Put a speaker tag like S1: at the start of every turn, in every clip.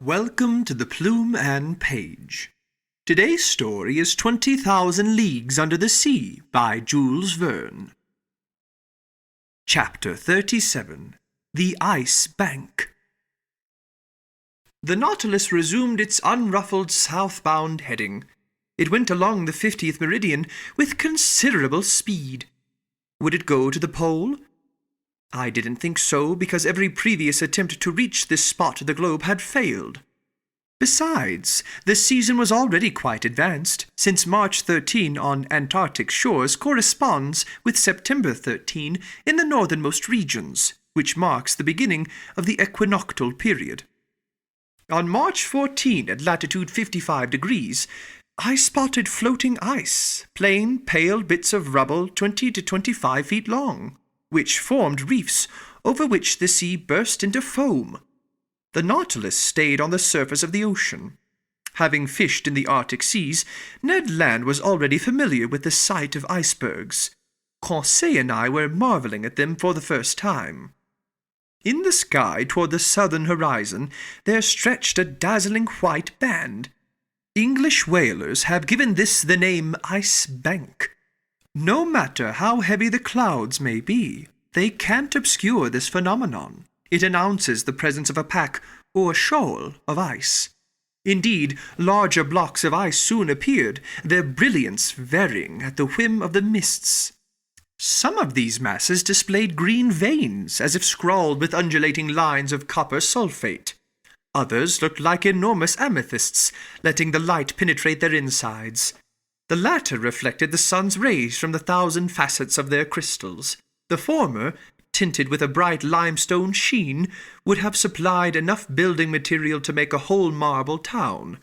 S1: Welcome to the Plume and Page. Today's story is 20,000 Leagues Under the Sea by Jules Verne. Chapter 37. The Ice Bank. The Nautilus resumed its unruffled southbound heading. It went along the 50th meridian with considerable speed. Would it go to the pole? I didn't think so, because every previous attempt to reach this spot of the globe had failed. Besides, the season was already quite advanced, since March 13 on Antarctic shores corresponds with September 13 in the northernmost regions, which marks the beginning of the equinoctial period. On March 14 at latitude 55 degrees, I spotted floating ice, plain, pale bits of rubble 20 to 25 feet long, which formed reefs over which the sea burst into foam. The Nautilus stayed on the surface of the ocean. Having fished in the Arctic seas, Ned Land was already familiar with the sight of icebergs. Conseil and I were marvelling at them for the first time. In the sky toward the southern horizon there stretched a dazzling white band. English whalers have given this the name Ice Bank. No matter how heavy the clouds may be, they can't obscure this phenomenon. It announces the presence of a pack or shoal of ice. Indeed, larger blocks of ice soon appeared, their brilliance varying at the whim of the mists. Some of these masses displayed green veins, as if scrawled with undulating lines of copper sulfate. Others looked like enormous amethysts, letting the light penetrate their insides. The latter reflected the sun's rays from the 1,000 facets of their crystals. The former, tinted with a bright limestone sheen, would have supplied enough building material to make a whole marble town.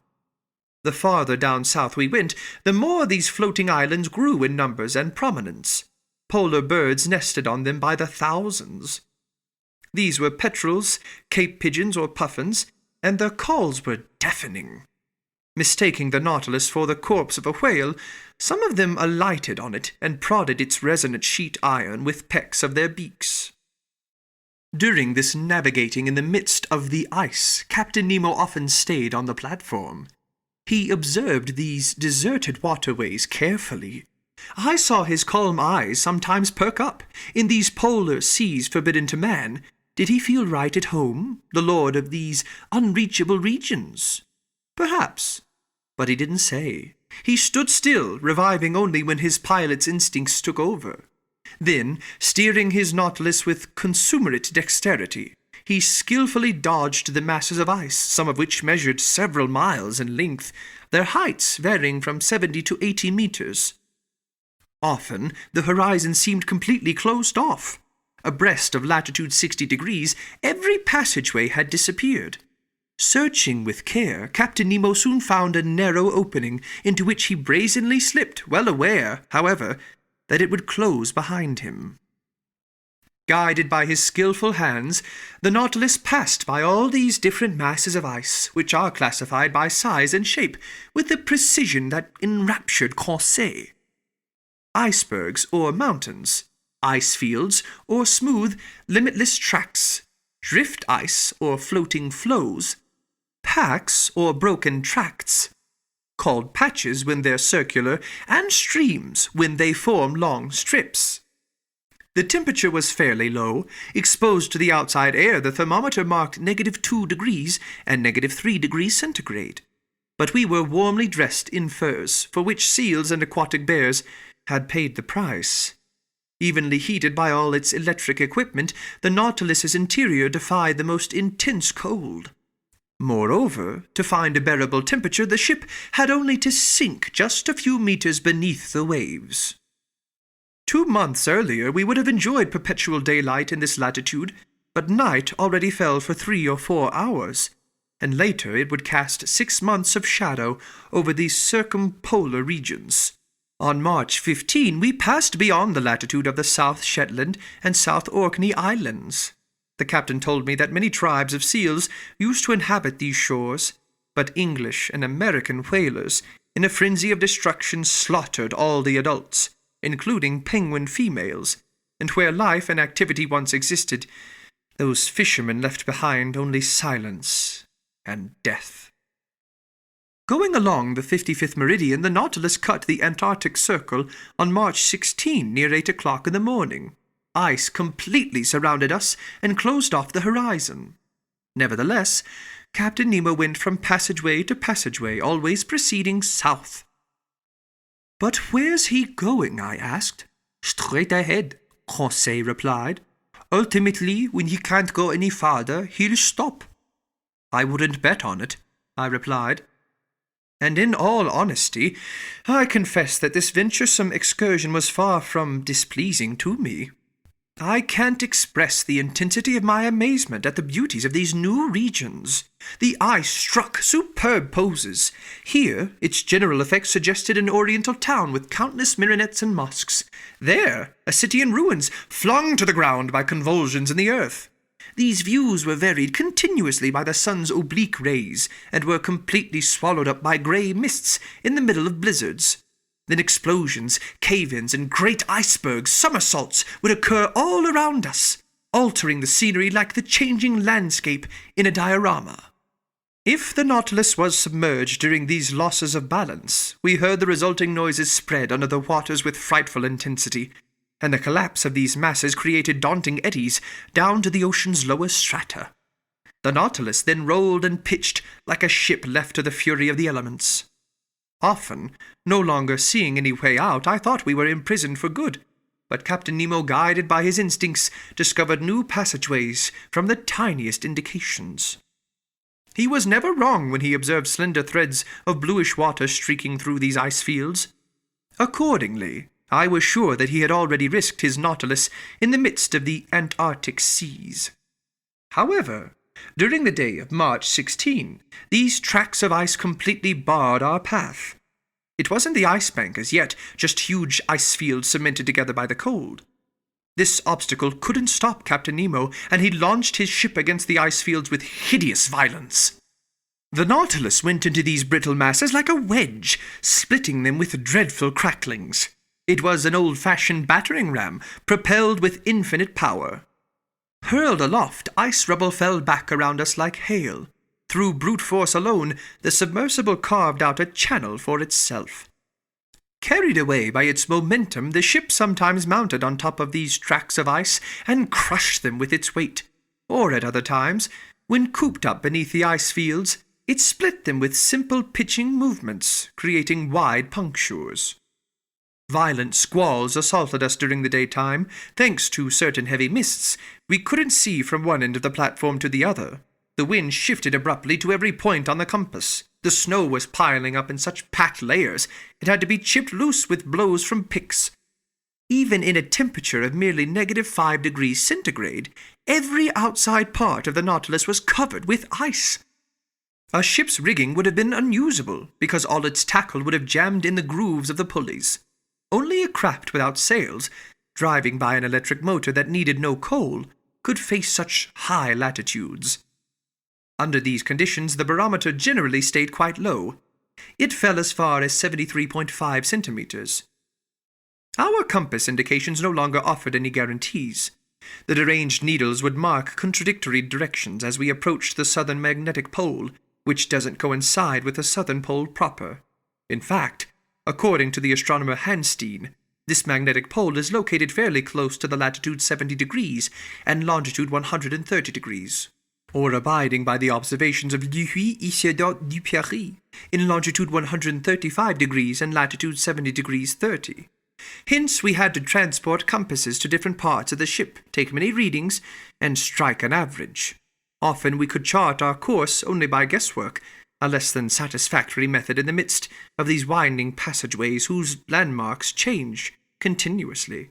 S1: The farther down south we went, the more these floating islands grew in numbers and prominence. Polar birds nested on them by the thousands. These were petrels, Cape pigeons or puffins, and their calls were deafening. Mistaking the Nautilus for the corpse of a whale, some of them alighted on it and prodded its resonant sheet iron with pecks of their beaks. During this navigating in the midst of the ice, Captain Nemo often stayed on the platform. He observed these deserted waterways carefully. I saw his calm eyes sometimes perk up. In these polar seas forbidden to man, did he feel right at home, the lord of these unreachable regions? Perhaps. But he didn't say. He stood still, reviving only when his pilot's instincts took over. Then, steering his Nautilus with consummate dexterity, he skillfully dodged the masses of ice, some of which measured several miles in length, their heights varying from 70 to 80 meters. Often, the horizon seemed completely closed off. Abreast of latitude 60 degrees, every passageway had disappeared. Searching with care, Captain Nemo soon found a narrow opening into which he brazenly slipped, well aware, however, that it would close behind him. Guided by his skillful hands, the Nautilus passed by all these different masses of ice, which are classified by size and shape with a precision that enraptured Conseil. Icebergs or mountains, ice fields or smooth, limitless tracts, drift ice or floating floes, packs or broken tracts, called patches when they're circular, and streams when they form long strips. The temperature was fairly low. Exposed to the outside air, the thermometer marked -2 degrees and -3 degrees centigrade. But we were warmly dressed in furs, for which seals and aquatic bears had paid the price. Evenly heated by all its electric equipment, the Nautilus's interior defied the most intense cold. Moreover, to find a bearable temperature, the ship had only to sink just a few meters beneath the waves. 2 months earlier, we would have enjoyed perpetual daylight in this latitude, but night already fell for 3 or 4 hours, and later it would cast 6 months of shadow over these circumpolar regions. On March 15, we passed beyond the latitude of the South Shetland and South Orkney Islands. The captain told me that many tribes of seals used to inhabit these shores, but English and American whalers, in a frenzy of destruction, slaughtered all the adults, including penguin females, and where life and activity once existed, those fishermen left behind only silence and death. Going along the 55th meridian, the Nautilus cut the Antarctic Circle on March 16 near 8 o'clock in the morning. Ice completely surrounded us and closed off the horizon. Nevertheless, Captain Nemo went from passageway to passageway, always proceeding south. "But where's he going?" I asked. "Straight ahead," Conseil replied. "Ultimately, when he can't go any farther, he'll stop." "I wouldn't bet on it," I replied. And in all honesty, I confess that this venturesome excursion was far from displeasing to me. I can't express the intensity of my amazement at the beauties of these new regions. The ice struck superb poses. Here, its general effect suggested an oriental town with countless minarets and mosques. There, a city in ruins, flung to the ground by convulsions in the earth. These views were varied continuously by the sun's oblique rays, and were completely swallowed up by grey mists in the middle of blizzards. Then explosions, cave-ins, and great icebergs, somersaults, would occur all around us, altering the scenery like the changing landscape in a diorama. If the Nautilus was submerged during these losses of balance, we heard the resulting noises spread under the waters with frightful intensity, and the collapse of these masses created daunting eddies down to the ocean's lower strata. The Nautilus then rolled and pitched like a ship left to the fury of the elements. Often, no longer seeing any way out, I thought we were imprisoned for good, but Captain Nemo, guided by his instincts, discovered new passageways from the tiniest indications. He was never wrong when he observed slender threads of bluish water streaking through these ice fields. Accordingly, I was sure that he had already risked his Nautilus in the midst of the Antarctic seas. However, during the day of March 16, these tracts of ice completely barred our path. It wasn't the ice bank as yet, just huge ice fields cemented together by the cold. This obstacle couldn't stop Captain Nemo, and he launched his ship against the ice fields with hideous violence. The Nautilus went into these brittle masses like a wedge, splitting them with dreadful cracklings. It was an old-fashioned battering ram, propelled with infinite power. Hurled aloft, ice rubble fell back around us like hail. Through brute force alone, the submersible carved out a channel for itself. Carried away by its momentum, the ship sometimes mounted on top of these tracts of ice and crushed them with its weight, or at other times, when cooped up beneath the ice fields, it split them with simple pitching movements, creating wide punctures. Violent squalls assaulted us during the daytime. Thanks to certain heavy mists, we couldn't see from one end of the platform to the other. The wind shifted abruptly to every point on the compass. The snow was piling up in such packed layers, it had to be chipped loose with blows from picks. Even in a temperature of merely -5 degrees centigrade, every outside part of the Nautilus was covered with ice. A ship's rigging would have been unusable, because all its tackle would have jammed in the grooves of the pulleys. Only a craft without sails, driving by an electric motor that needed no coal, could face such high latitudes. Under these conditions, the barometer generally stayed quite low. It fell as far as 73.5 centimeters. Our compass indications no longer offered any guarantees. The deranged needles would mark contradictory directions as we approached the southern magnetic pole, which doesn't coincide with the southern pole proper. In fact, according to the astronomer Hanstein, this magnetic pole is located fairly close to the latitude 70 degrees and longitude 130 degrees, or abiding by the observations of Louis Isidore Duperrey in longitude 135 degrees and latitude 70 degrees 30. Hence, we had to transport compasses to different parts of the ship, take many readings, and strike an average. Often we could chart our course only by guesswork, a less than satisfactory method in the midst of these winding passageways whose landmarks change continuously.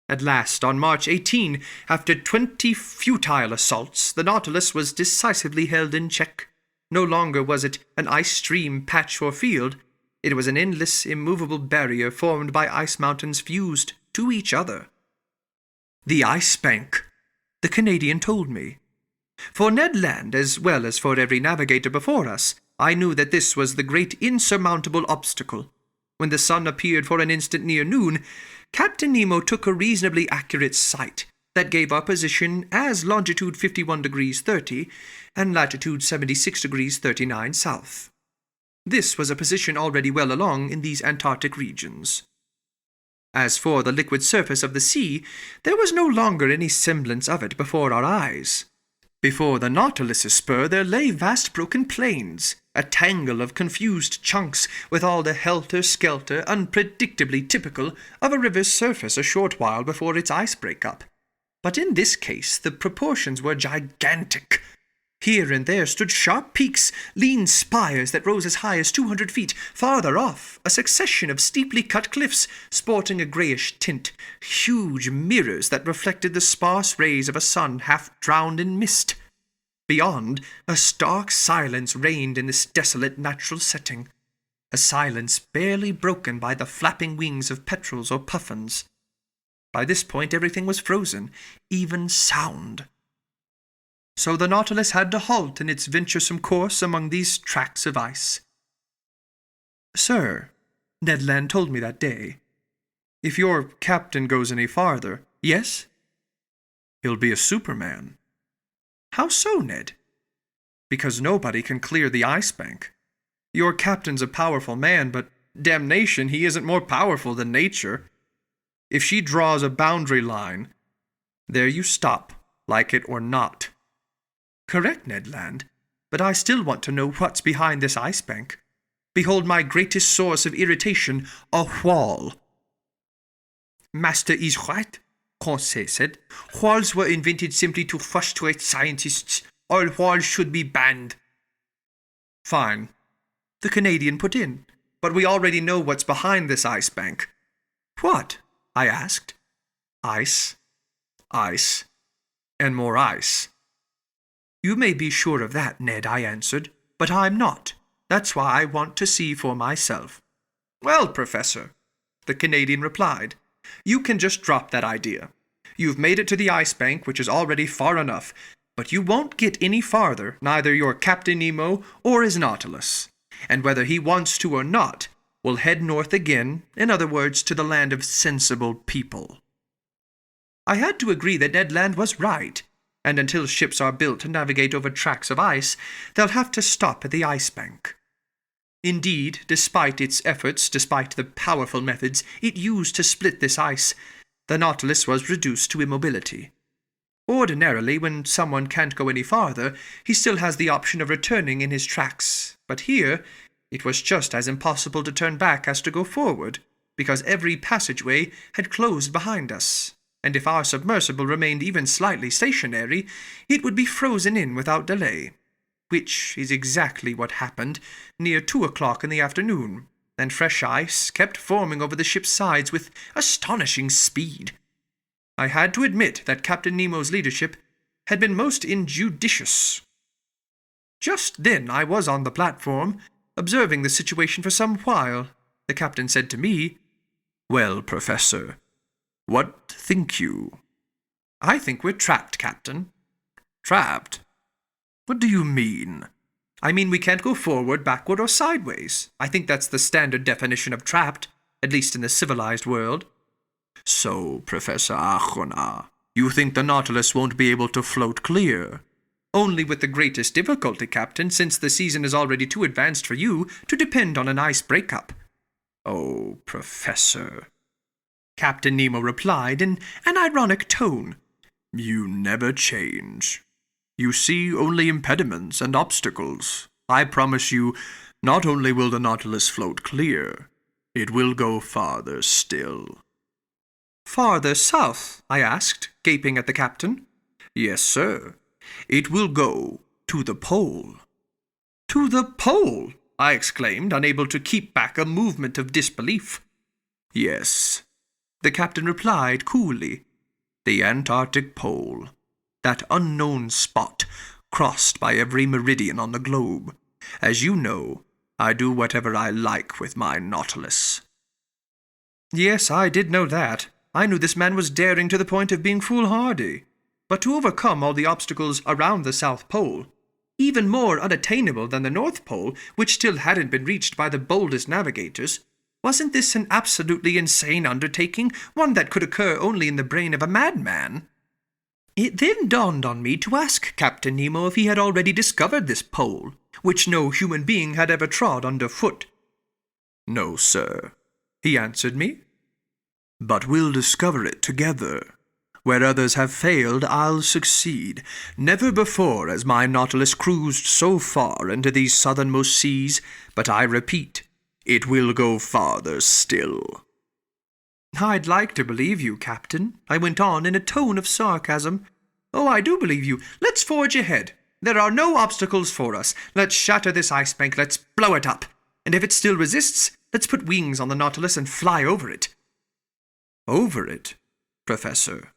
S1: At last, on March 18, after 20 futile assaults, the Nautilus was decisively held in check. No longer was it an ice stream, patch, or field. It was an endless, immovable barrier formed by ice mountains fused to each other. The ice bank, the Canadian told me. For Ned Land, as well as for every navigator before us, I knew that this was the great insurmountable obstacle. When the sun appeared for an instant near noon, Captain Nemo took a reasonably accurate sight, That gave our position as longitude 51 degrees 30 and latitude 76 degrees 39 south. This was a position already well along in these Antarctic regions. As for the liquid surface of the sea, there was no longer any semblance of it before our eyes. Before the Nautilus's spur there lay vast broken plains, a tangle of confused chunks with all the helter-skelter unpredictably typical of a river's surface a short while before its ice break-up. But in this case the proportions were gigantic. Here and there stood sharp peaks, lean spires that rose as high as 200 feet. Farther off, a succession of steeply cut cliffs, sporting a greyish tint, huge mirrors that reflected the sparse rays of a sun half drowned in mist. Beyond, a stark silence reigned in this desolate natural setting, a silence barely broken by the flapping wings of petrels or puffins. By this point everything was frozen, even sound. So the Nautilus had to halt in its venturesome course among these tracts of ice. "Sir," Ned Land told me that day, "if your captain goes any farther—" "Yes?" "He'll be a Superman." "How so, Ned?" "Because nobody can clear the ice bank. Your captain's a powerful man, but damnation, he isn't more powerful than nature. If she draws a boundary line, there you stop, like it or not." "Correct, Ned Land, but I still want to know what's behind this ice bank. Behold my greatest source of irritation, a wall." "Master is right," Conseil said. "Walls were invented simply to frustrate scientists. All walls should be banned." "Fine," the Canadian put in, "but we already know what's behind this ice bank." "What?" I asked. "Ice, ice, and more ice." "You may be sure of that, Ned," I answered, "but I'm not. That's why I want to see for myself." "Well, Professor," the Canadian replied, "you can just drop that idea. You've made it to the ice bank, which is already far enough, but you won't get any farther, neither your Captain Nemo or his Nautilus. And whether he wants to or not, we'll head north again, in other words, to the land of sensible people." I had to agree that Ned Land was right, and until ships are built to navigate over tracts of ice, they'll have to stop at the ice bank. Indeed, despite its efforts, despite the powerful methods it used to split this ice, the Nautilus was reduced to immobility. Ordinarily, when someone can't go any farther, he still has the option of returning in his tracks, but here it was just as impossible to turn back as to go forward, because every passageway had closed behind us, and if our submersible remained even slightly stationary, it would be frozen in without delay, which is exactly what happened near 2 o'clock in the afternoon, and fresh ice kept forming over the ship's sides with astonishing speed. I had to admit that Captain Nemo's leadership had been most injudicious. Just then I was on the platform, observing the situation for some while. The captain said to me, "Well, Professor, what think you?" "I think we're trapped, Captain." "Trapped? What do you mean?" "I mean we can't go forward, backward, or sideways. I think that's the standard definition of trapped, at least in the civilized world." "So, Professor Achona, you think the Nautilus won't be able to float clear?" "Only with the greatest difficulty, Captain, since the season is already too advanced for you to depend on an ice break-up." "Oh, Professor," Captain Nemo replied in an ironic tone, "you never change. You see only impediments and obstacles. I promise you, not only will the Nautilus float clear, it will go farther still." "Farther south?" I asked, gaping at the captain. "Yes, sir. It will go to the pole." "To the pole?" I exclaimed, unable to keep back a movement of disbelief. "Yes," the captain replied coolly. "The Antarctic pole. That unknown spot, crossed by every meridian on the globe. As you know, I do whatever I like with my Nautilus." Yes, I did know that. I knew this man was daring to the point of being foolhardy. But to overcome all the obstacles around the South Pole, even more unattainable than the North Pole, which still hadn't been reached by the boldest navigators, wasn't this an absolutely insane undertaking, one that could occur only in the brain of a madman? It then dawned on me to ask Captain Nemo if he had already discovered this pole, which no human being had ever trod underfoot. "No, sir," he answered me. "But we'll discover it together. Where others have failed, I'll succeed. Never before has my Nautilus cruised so far into these southernmost seas, but I repeat, it will go farther still." "I'd like to believe you, Captain," I went on in a tone of sarcasm. "Oh, I do believe you. Let's forge ahead. There are no obstacles for us. Let's shatter this ice bank. Let's blow it up. And if it still resists, let's put wings on the Nautilus and fly over it." "Over it, Professor?"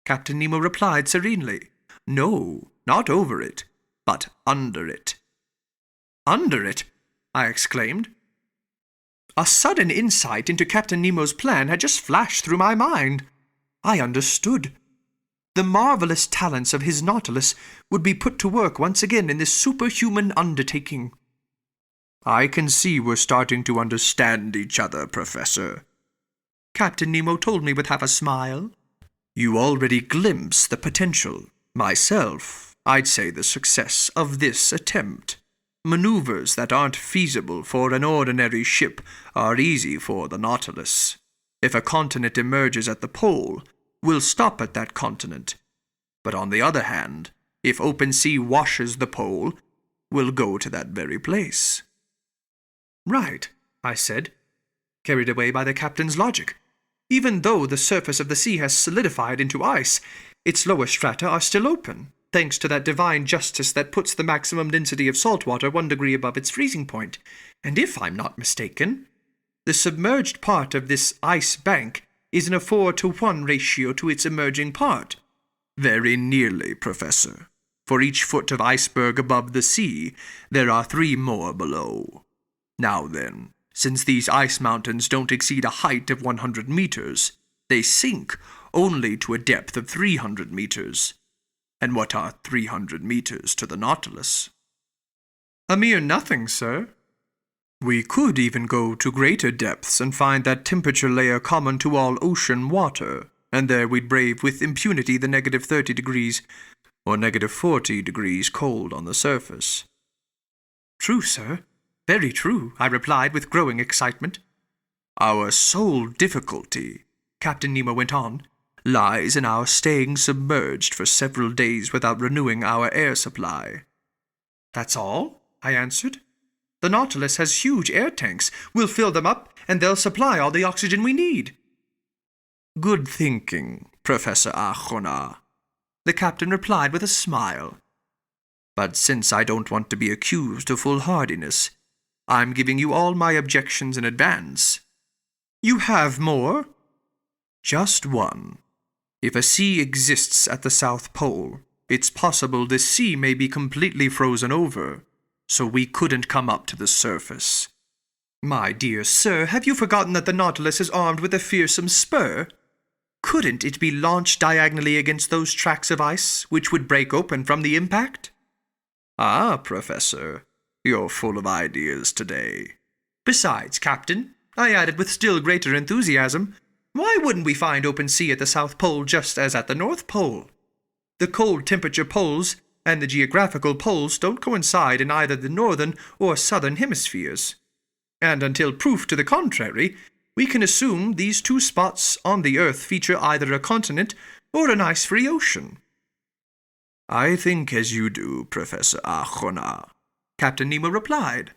S1: Captain Nemo replied serenely. "No, not over it, but under it." "Under it?" I exclaimed. A sudden insight into Captain Nemo's plan had just flashed through my mind. I understood. The marvelous talents of his Nautilus would be put to work once again in this superhuman undertaking. "I can see we're starting to understand each other, Professor," Captain Nemo told me with half a smile. "You already glimpse the potential. Myself, I'd say the success of this attempt. Maneuvers that aren't feasible for an ordinary ship are easy for the Nautilus. If a continent emerges at the pole, we'll stop at that continent. But on the other hand, if open sea washes the pole, we'll go to that very place." "Right," I said, carried away by the captain's logic. "Even though the surface of the sea has solidified into ice, its lower strata are still open, thanks to that divine justice that puts the maximum density of salt water 1 degree above its freezing point. And if I'm not mistaken, the submerged part of this ice bank is in a 4-to-1 ratio to its emerging part." "Very nearly, Professor. For each foot of iceberg above the sea, there are 3 more below. Now then, since these ice mountains don't exceed a height of 100 meters, they sink only to a depth of 300 meters. And what are 300 meters to the Nautilus?" "A mere nothing, sir." "We could even go to greater depths and find that temperature layer common to all ocean water, and there we'd brave with impunity the -30 degrees or -40 degrees cold on the surface." "True, sir. Very true," I replied with growing excitement. "Our sole difficulty," Captain Nemo went on, "lies in our staying submerged for several days without renewing our air supply." "That's all?" I answered. "The Nautilus has huge air tanks. We'll fill them up, and they'll supply all the oxygen we need." "Good thinking, Professor Arjona," the captain replied with a smile. "But since I don't want to be accused of foolhardiness, I'm giving you all my objections in advance." "You have more?" "Just one. If a sea exists at the South Pole, it's possible this sea may be completely frozen over, so we couldn't come up to the surface." "My dear sir, have you forgotten that the Nautilus is armed with a fearsome spur? Couldn't it be launched diagonally against those tracts of ice, which would break open from the impact?" "Ah, Professor, you're full of ideas today." "Besides, Captain," I added with still greater enthusiasm, "why wouldn't we find open sea at the South Pole just as at the North Pole? The cold temperature poles and the geographical poles don't coincide in either the northern or southern hemispheres. And until proof to the contrary, we can assume these 2 spots on the Earth feature either a continent or an ice-free ocean." "I think as you do, Professor Arjona," Captain Nemo replied.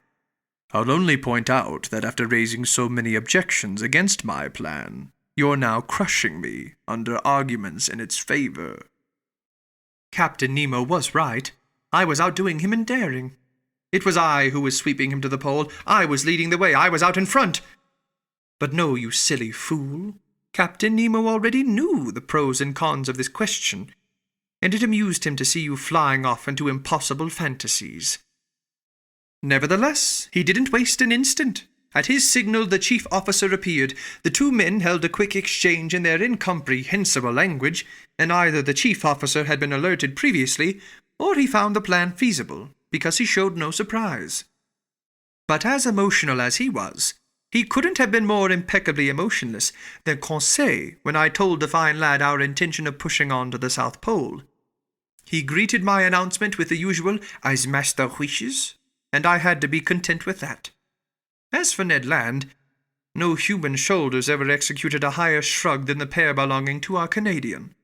S1: "I'll only point out that after raising so many objections against my plan, you're now crushing me under arguments in its favor." Captain Nemo was right. I was outdoing him in daring. It was I who was sweeping him to the pole. I was leading the way. I was out in front. But no, you silly fool. Captain Nemo already knew the pros and cons of this question, and it amused him to see you flying off into impossible fantasies. Nevertheless, he didn't waste an instant. At his signal, the chief officer appeared. The 2 men held a quick exchange in their incomprehensible language, and either the chief officer had been alerted previously, or he found the plan feasible, because he showed no surprise. But as emotional as he was, He couldn't have been more impeccably emotionless than Conseil when I told the fine lad our intention of pushing on to the South Pole. He greeted my announcement with the usual "as master wishes," and I had to be content with that. As for Ned Land, no human shoulders ever executed a higher shrug than the pair belonging to our Canadian.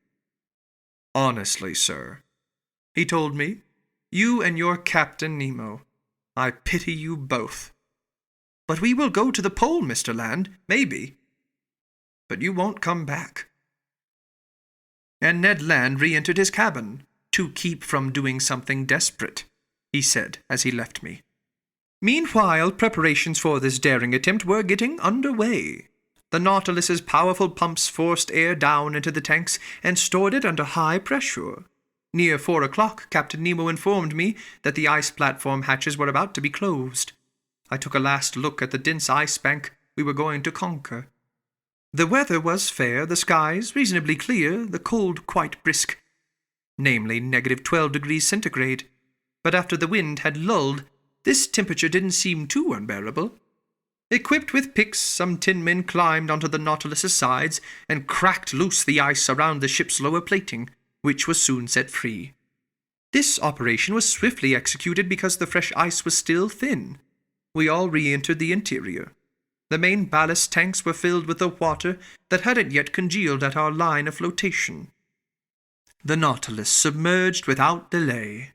S1: "Honestly, sir," he told me, "you and your Captain Nemo, I pity you both. But we will go to the pole, Mr. Land, maybe. But you won't come back." And Ned Land re-entered his cabin, to keep from doing something desperate, he said as he left me. Meanwhile, preparations for this daring attempt were getting underway. The Nautilus's powerful pumps forced air down into the tanks and stored it under high pressure. Near 4 o'clock, Captain Nemo informed me that the ice platform hatches were about to be closed. I took a last look at the dense ice bank we were going to conquer. The weather was fair, the skies reasonably clear, the cold quite brisk, namely -12°C. But after the wind had lulled, this temperature didn't seem too unbearable. Equipped with picks, some 10 men climbed onto the Nautilus's sides and cracked loose the ice around the ship's lower plating, which was soon set free. This operation was swiftly executed because the fresh ice was still thin. We all re-entered the interior. The main ballast tanks were filled with the water that hadn't yet congealed at our line of flotation. The Nautilus submerged without delay.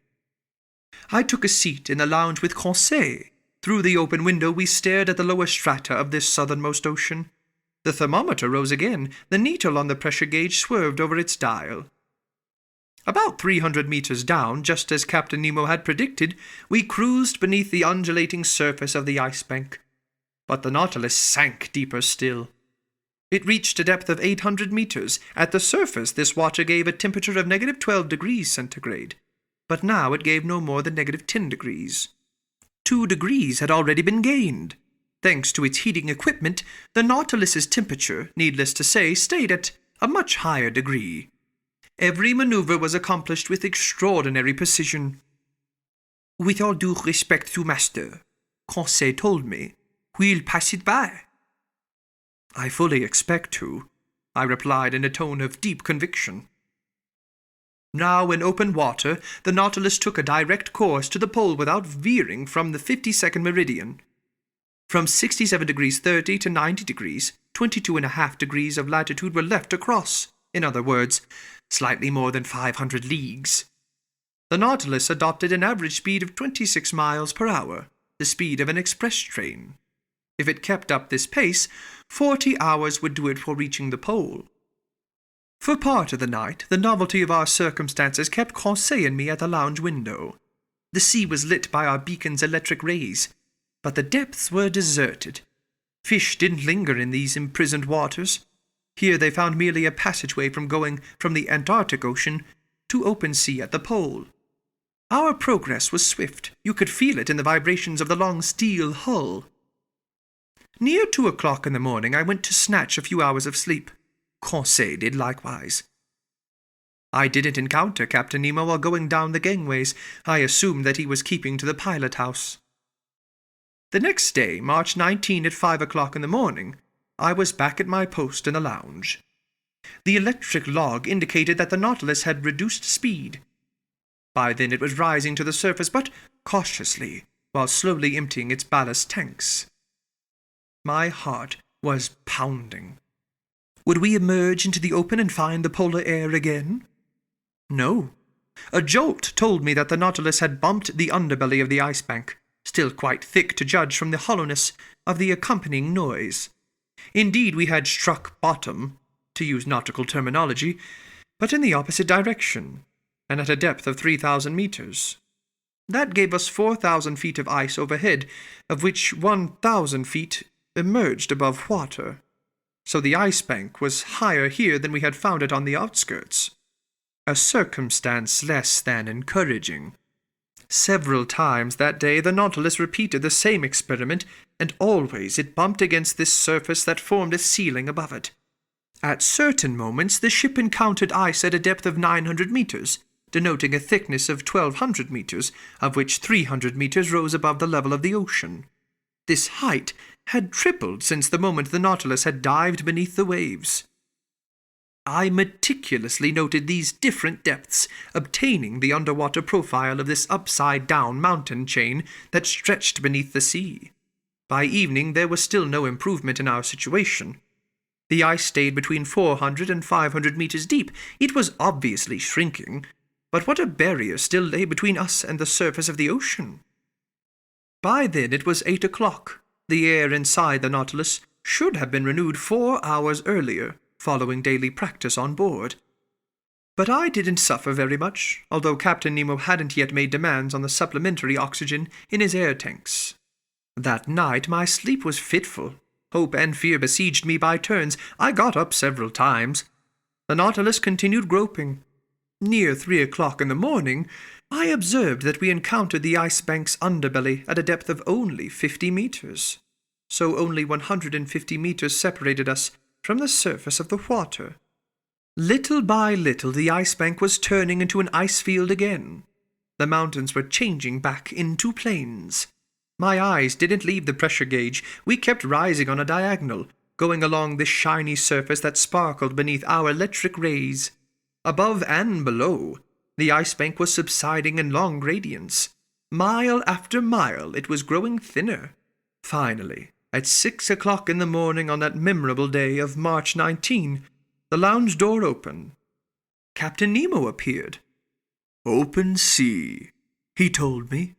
S1: I took a seat in the lounge with Conseil. Through the open window we stared at the lower strata of this southernmost ocean. The thermometer rose again. The needle on the pressure gauge swerved over its dial. About 300 meters down, just as Captain Nemo had predicted, we cruised beneath the undulating surface of the ice bank. But the Nautilus sank deeper still. It reached a depth of 800 meters. At the surface, this water gave a temperature of -12°C, but now it gave no more than -10°. 2 degrees had already been gained. Thanks to its heating equipment, the Nautilus's temperature, needless to say, stayed at a much higher degree. Every maneuver was accomplished with extraordinary precision. "With all due respect to master," Conseil told me, "we'll pass it by." "I fully expect to," I replied in a tone of deep conviction. Now in open water, the Nautilus took a direct course to the pole without veering from the 52nd meridian. From 67°30 to 90°, 22.5 degrees of latitude were left to cross. In other words, slightly more than 500 leagues. The Nautilus adopted an average speed of 26 miles per hour, the speed of an express train. If it kept up this pace, 40 hours would do it for reaching the pole. For part of the night, the novelty of our circumstances kept Conseil and me at the lounge window. The sea was lit by our beacon's electric rays, but the depths were deserted. Fish didn't linger in these imprisoned waters. Here they found merely a passageway from going from the Antarctic Ocean to open sea at the pole. Our progress was swift. You could feel it in the vibrations of the long steel hull. Near 2 o'clock in the morning I went to snatch a few hours of sleep. Conseil did likewise. I didn't encounter Captain Nemo while going down the gangways. I assumed that he was keeping to the pilot house. The next day, March 19 at 5 o'clock in the morning, I was back at my post in the lounge. The electric log indicated that the Nautilus had reduced speed. By then it was rising to the surface, but cautiously, while slowly emptying its ballast tanks. My heart was pounding. Would we emerge into the open and find the polar air again? No. A jolt told me that the Nautilus had bumped the underbelly of the ice bank, still quite thick to judge from the hollowness of the accompanying noise. Indeed, we had struck bottom, to use nautical terminology, but in the opposite direction, and at a depth of 3,000 meters. That gave us 4,000 feet of ice overhead, of which 1,000 feet emerged above water. So the ice bank was higher here than we had found it on the outskirts. A circumstance less than encouraging. Several times that day the Nautilus repeated the same experiment, and always it bumped against this surface that formed a ceiling above it. At certain moments the ship encountered ice at a depth of 900 meters, denoting a thickness of 1,200 meters, of which 300 meters rose above the level of the ocean. This height had tripled since the moment the Nautilus had dived beneath the waves. I meticulously noted these different depths, obtaining the underwater profile of this upside-down mountain chain that stretched beneath the sea. By evening there was still no improvement in our situation. The ice stayed between 400 and 500 meters deep. It was obviously shrinking, but what a barrier still lay between us and the surface of the ocean! By then it was 8 o'clock. The air inside the Nautilus should have been renewed 4 hours earlier, following daily practice on board. But I didn't suffer very much, although Captain Nemo hadn't yet made demands on the supplementary oxygen in his air tanks. That night my sleep was fitful. Hope and fear besieged me by turns. I got up several times. The Nautilus continued groping. Near 3 o'clock in the morning, I observed that we encountered the ice bank's underbelly at a depth of only 50 meters. So only 150 meters separated us from the surface of the water. Little by little the ice bank was turning into an ice field again. The mountains were changing back into plains. My eyes didn't leave the pressure gauge. We kept rising on a diagonal, going along this shiny surface that sparkled beneath our electric rays. Above and below, the ice bank was subsiding in long gradients. Mile after mile it was growing thinner. Finally, at 6 o'clock in the morning on that memorable day of March 19, the lounge door opened. Captain Nemo appeared. "Open sea," he told me.